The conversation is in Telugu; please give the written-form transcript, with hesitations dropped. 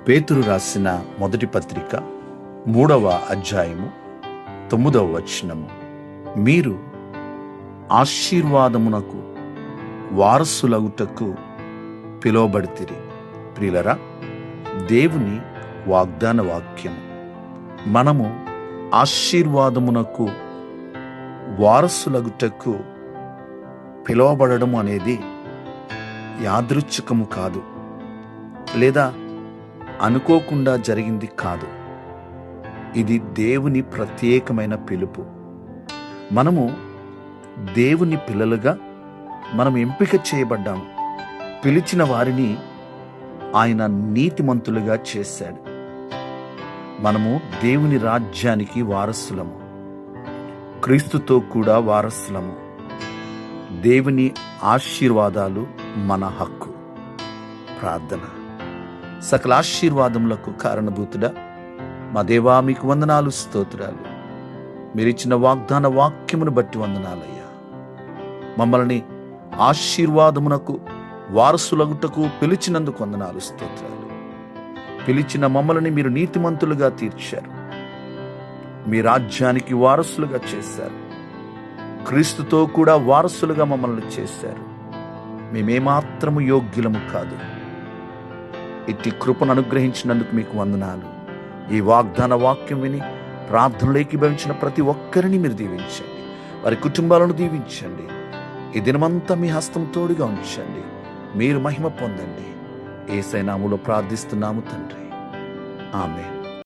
పేతురు రాసిన మొదటి పత్రిక 3వ అధ్యాయము 9వ వచనము. మీరు ఆశీర్వాదమునకు వారసులగుటకు పిలువబడితిరి. ప్రియులరా, దేవుని వాగ్దాన వాక్యము. మనము ఆశీర్వాదమునకు వారసులగుటకు పిలువబడడం అనేది యాదృచ్ఛికము కాదు, లేదా అనుకోకుండా జరిగింది కాదు. ఇది దేవుని ప్రత్యేకమైన పిలుపు. మనము దేవుని పిల్లలుగా మనం ఎంపిక చేయబడ్డాము. పిలిచిన వారిని ఆయన నీతిమంతులుగా చేశాడు. మనము దేవుని రాజ్యానికి వారసులము, క్రీస్తుతో కూడా వారసులము. దేవుని ఆశీర్వాదాలు మన హక్కు. ప్రార్థన. సకల ఆశీర్వాదములకు కారణభూతుడా మా దేవా, మీకు వందనాలు, స్తోత్రాలు. మీరిచ్చిన వాగ్దాన వాక్యమును బట్టి వందనాలయ్యా. మమ్మల్ని ఆశీర్వాదమునకు వారసులగుటకు పిలిచినందుకు వందనాలు, స్తోత్రాలు. పిలిచిన మమ్మల్ని మీరు నీతిమంతులుగా తీర్చారు, మీ రాజ్యానికి వారసులుగా చేశారు, క్రీస్తుతో కూడా వారసులుగా మమ్మల్ని చేశారు. మేమేమాత్రము యోగ్యులము కాదు. ఇట్టి కృపను అనుగ్రహించినందుకు మీకు వందనాలు. ఈ వాగ్దాన వాక్యం విని ప్రార్థనలు ఏకీభవించిన ప్రతి ఒక్కరిని మీరు దీవించండి, వారి కుటుంబాలను దీవించండి. ఈ దినమంతా మీ హస్తం తోడుగా ఉంచండి. మీరు మహిమ పొందండి. యేసయ్య నామములో ప్రార్థిస్తున్నాము తండ్రి, ఆమేన్.